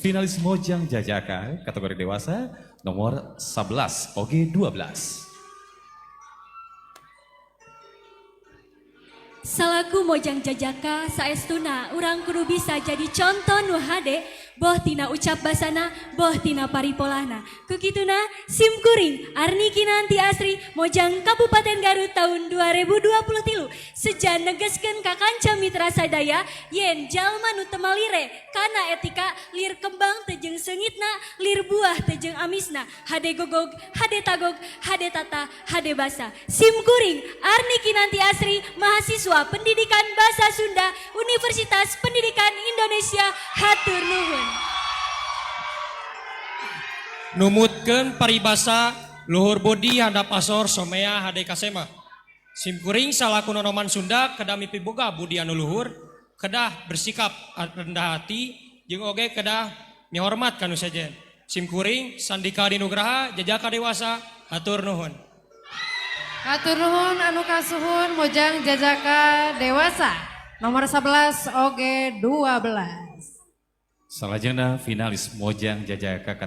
Finalis Mojang Jajaka kategori dewasa nomor 11 oge 12. Salaku Mojang Jajaka saestuna urang kudu bisa jadi contoh nu hade boh tina ucap basana boh tina paripolana kukituna simkuring Arni Kinanti Asri Mojang Kabupaten Garut tahun 2023 sejan negeskeun ka kanca mitra sadaya yen jalma nu teu malire kana etika lir kembang teu jeung seungitna lir buah teu jeung amisna hade gogog hade tagog hade tata hade basa simkuring Arni Kinanti Asri mahasiswa Pendidikan Bahasa Sunda Universitas Pendidikan Indonesia hatur nuhun. Numutkeun paribasa luhur bodi handap asor somea hade kasema. Simkuring salaku nonoman Sunda kedah mimpi boga budi anu luhur, kedah bersikap rendah hati jeung oge kedah mihormat kanu sejen. Simkuring Sandika Dinugraha Jajaka Dewasa hatur nuhun. Hatur nuhun anu kasuhun Mojang Jajaka Dewasa nomor 11 oge 12. Salajengna finalis Mojang Jajaka